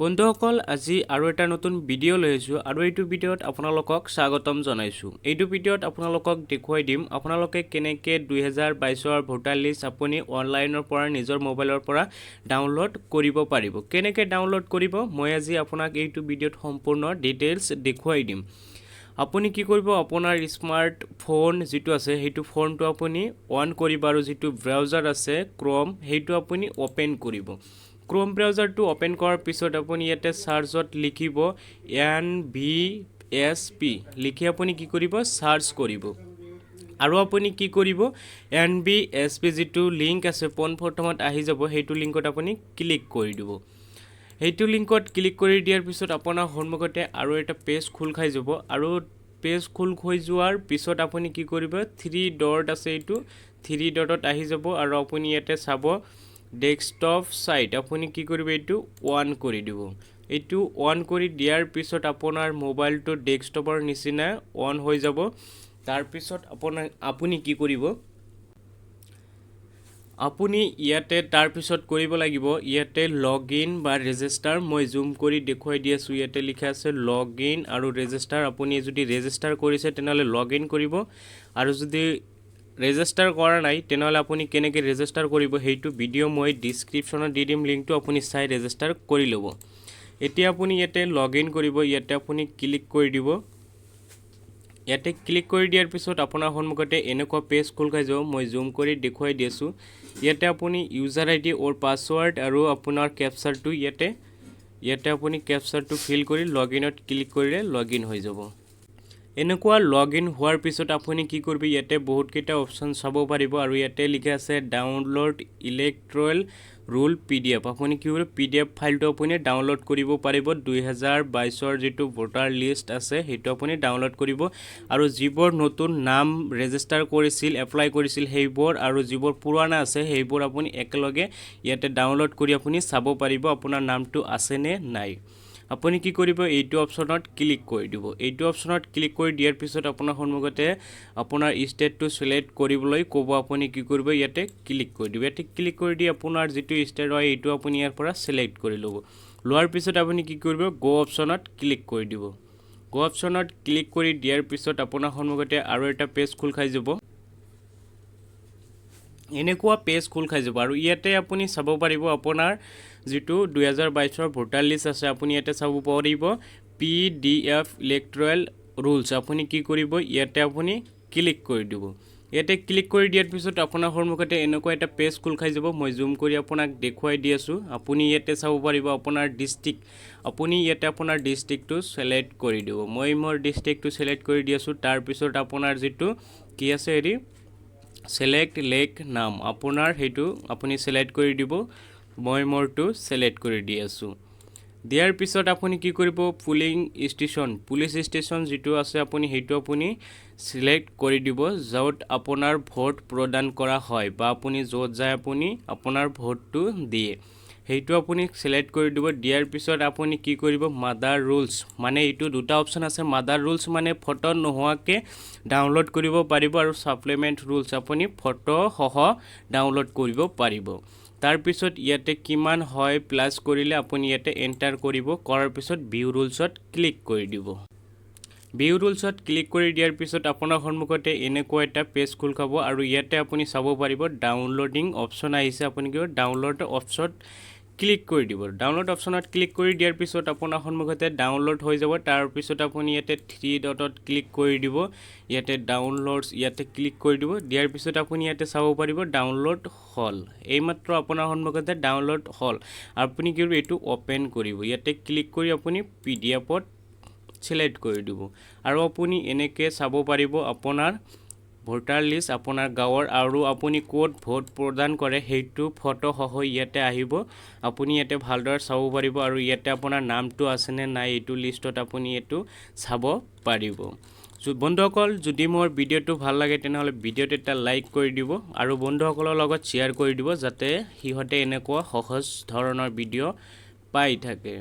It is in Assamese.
বন্ধুসকল আজি আৰু এটা নতুন ভিডিঅ' লৈ আহিছোঁ আৰু এইটো ভিডিঅ'ত আপোনালোকক স্বাগতম জনাইছোঁ। এইটো ভিডিঅ'ত আপোনালোকক দেখুৱাই দিম আপোনালোকে কেনেকৈ 2022ৰ ভোটাৰ লিষ্ট আপুনি অনলাইনৰ পৰা নিজৰ মোবাইলৰ পৰা ডাউনলোড কৰিব পাৰিব। কেনেকৈ ডাউনলোড কৰিব মই আজি আপোনাক এইটো ভিডিঅ'ত সম্পূৰ্ণ ডিটেইলছ দেখুৱাই দিম। আপুনি কি কৰিব আপোনাৰ স্মাৰ্ট ফোন যেটো আছে সেইটো ফোনটো আপুনি অন কৰিব আৰু যেটো ব্ৰাউজাৰ আছে ক্ৰোম সেইটো আপুনি ওপেন কৰিব। ক্ৰোম ব্ৰাউজাৰটো ওপেন কৰাৰ পিছত আপুনি ইয়াতে সাৰ্চত লিখিব NVSP লিখি আপুনি কি কৰিব সাৰ্চ কৰিব আৰু আপুনি কি কৰিব NVSP যেটো লিংক আছে পোন প্ৰথমত আহি যাব সেইটো লিংকত আপুনি ক্লিক কৰি দিব। সেইটো লিংকত ক্লিক কৰি দিয়াৰ পিছত আপোনাৰ সন্মুখতে আৰু এটা পেজ খোল খাই যাব আৰু পেজ খোল হৈ যোৱাৰ পিছত আপুনি কি কৰিব 3 ডট আছে এইটো 3 ডটত আহি যাব আৰু আপুনি ইয়াতে চাব ডেস্কটপ সাইট আপুনি কি কৰিব এইটো অন কৰি দিব। এইটো অন কৰি দিয়াৰ পিছত আপোনাৰ মোবাইলটো ডেস্কটপৰ নিচিনা অন হৈ যাব। তাৰ পিছত আপুনি কি কৰিব আপুনি ইয়াতে তাৰ পিছত কৰিব লাগিব ইয়াতে লগইন বা ৰেজিষ্টাৰ মই জুম কৰি দেখুৱাই দি আছো। ইয়াতে লিখা আছে লগইন আৰু ৰেজিষ্টাৰ। আপুনি যদি ৰেজিষ্টাৰ কৰিছে তেনেহলে লগইন কৰিব আৰু যদি ৰেজিষ্টাৰ কৰা নাই তেনেহলে আপুনি কেনেকৈ ৰেজিষ্টাৰ কৰিব সেইটো ভিডিঅ' মই ডেসক্ৰিপচনত দি দিম লিংকটো আপুনি চাই ৰেজিষ্টাৰ কৰি ল'ব। এতিয়া আপুনি ইয়াতে লগইন কৰিব ইয়াতে আপুনি ক্লিক কৰি দিব। ইয়াতে ক্লিক কৰি দিয়াৰ পিছত আপোনাৰ সন্মুখতে এনেকুৱা পেজ খোল খাই যাব। মই জুম কৰি দেখুৱাই দি আছো। ইয়াতে আপুনি ইউজাৰ আইডি অৰ পাসওয়াৰ্ড আৰু আপোনাৰ ক্যাপচাৰটো ইয়াতে আপুনি ক্যাপচাৰটো ফিল কৰি লগইনত ক্লিক কৰিলে লগইন হৈ যাব। এনেকুৱা লগইন হোৱাৰ পিছত আপুনি কি কৰিব ইয়াতে বহুত কেইটা অপচন চাব পাৰিব আৰু ইয়াতে লিখা আছে ডাউনলোড ইলেক্ট্ৰল ৰুল PDF আপুনি কি কৰিব PDF ফাইলটো আপুনি ডাউনলোড কৰিব পাৰিব। 2022ৰ যেটো ভোটাৰ লিষ্ট আছে সেইটো আপুনি ডাউনলোড কৰিব আৰু যিবোৰ নতুন নাম ৰেজিষ্টাৰ কৰিছিল এপ্লাই কৰিছিল সেইবোৰ আৰু যিবোৰ পুৰানা আছে সেইবোৰ আপুনি একেলগে ইয়াতে ডাউনলোড কৰি আপুনি চাব পাৰিব আপোনাৰ নামটো আছে নে নাই। আপুনি কি কৰিব এইটো অপচনত ক্লিক কৰি দিব। এইটো অপচনত ক্লিক কৰি দিয়াৰ পিছত আপোনাৰ সন্মুখতে আপোনাৰ ষ্টেটটো সিলেক্ট কৰিবলৈ ক'ব। আপুনি কি কৰিব ইয়াতে ক্লিক কৰি দিব। ইয়াতে ক্লিক কৰি দি আপোনাৰ যেটো ষ্টেট হয় এইটো আপুনি ইয়াৰ পৰা সিলেক্ট কৰি ল'ব। লোৱাৰ পিছত আপুনি কি কৰিব গো অপচনত ক্লিক কৰি দিব। গো অপচনত ক্লিক কৰি দিয়াৰ পিছত আপোনাৰ সন্মুখতে আৰু এটা পেজ খোল খাই যাব। এনেকুৱা পেজ খোল খাই যাব আৰু ইয়াতে আপুনি চাব পাৰিব আপোনাৰ যেটো 2022ৰ ভোটাৰ লিষ্ট আছে আপুনি ইয়াতে চাব পাৰিব PDF ইলেক্ট্ৰল ৰুলছ আপুনি কি কৰিব ইয়াতে আপুনি ক্লিক কৰি দিব। ইয়াতে ক্লিক কৰি দিয়াৰ পিছত আপোনাৰ সন্মুখতে এনেকুৱা এটা পেজ খোল খাই যাব। মই জুম কৰি আপোনাক দেখুৱাই দি আছো। আপুনি ইয়াতে চাব পাৰিব আপোনাৰ ডিস্ট্ৰিক্ট আপুনি ইয়াতে আপোনাৰ ডিস্ট্ৰিক্টটো সিলেক্ট কৰি দিব। মই মোৰ ডিস্ট্ৰিক্টটো সিলেক্ট কৰি দি আছো। তাৰ পিছত আপোনাৰ যেটো কি আছে হেৰি সিলেক্ট লেক নাম আপোনাৰ হেতু আপুনি সিলেক্ট কৰি দিব। মই মোৰটো সিলেক্ট কৰি দি আছো। দিয়াৰ পিছত আপুনি কি কৰিব পুলিশ ষ্টেচন যেটো আছে আপুনি হেতু আপুনি সিলেক্ট কৰি দিব য'ত আপোনাৰ ভোট প্ৰদান কৰা হয় বা আপুনি য'ত যায় আপুনি আপোনাৰ ভোটটো দিয়ে হেতু আপুনি সিলেক্ট কৰি দিব। দিয়াৰ পিছত আপুনি কি কৰিব মাদাৰ ৰুলছ মানে এইটো দুটা অপচন আছে। মাদাৰ ৰুলছ মানে ফটো নোহোৱাকে ডাউনলোড কৰিব পাৰিব আৰু সাপ্লিমেন্ট ৰুলছ আপুনি ফটো সহ ডাউনলোড কৰিব পাৰিব। তাৰ পিছত ইয়াতে কিমান হয় প্লাস কৰিলে আপুনি ইয়াতে এন্টাৰ কৰিব। কৰাৰ পিছত ভিউ ৰুলছত ক্লিক কৰি দিব। ভিউ ৰুলছত ক্লিক কৰি দিয়াৰ পিছত আপোনাৰ সন্মুখতে এনেকুৱা এটা পেজ খোল খাব আৰু ইয়াতে আপুনি চাব পাৰিব ডাউনলোডিং অপচন আহিছে। আপুনি কি ডাউনলোড অপচনত ক্লিক কৰি দিব। ডাউনলোড অপচনত ক্লিক কৰি দিয়াৰ পিছত আপোনাৰ সন্মুখতে ডাউনলোড হৈ যাব। তাৰ পিছত আপুনি ইয়াতে 3 ডটত ক্লিক কৰি দিব। ইয়াতে ডাউনলোডছ ইয়াতে ক্লিক কৰি দিব। দিয়াৰ পিছত আপুনি ইয়াতে চাব পাৰিব ডাউনলোড হল। এইমাত্ৰ আপোনাৰ সন্মুখতে ডাউনলোড হল। আপুনি কি কৰিব এইটো ওপেন কৰিব। ইয়াতে ক্লিক কৰি আপুনি PDFত সিলেক্ট কৰি দিব আৰু আপুনি এনেকৈ চাব পাৰিব আপোনাৰ ভোটাৰ লিষ্ট আপোনাৰ গাঁৱৰ আৰু আপুনি কোড ভোট প্ৰদান কৰে সেইটো ফটো সহ ইয়াতে আহিব। আপুনি ইয়াতে ভালদৰে চাব পাৰিব আৰু ইয়াতে আপোনাৰ নামটো আছে নে নাই এইটো লিষ্টত আপুনি এটো চাব পাৰিব। বন্ধুসকল যদি মোৰ ভিডিঅ'টো ভাল লাগে তেনেহলে ভিডিঅ'টো এটা লাইক কৰি দিব আৰু বন্ধুসকলৰ লগত শ্বেয়াৰ কৰি দিব যাতে হিহঁতে এনেকুৱা সহজ ধৰণৰ ভিডিঅ' পাই থাকে।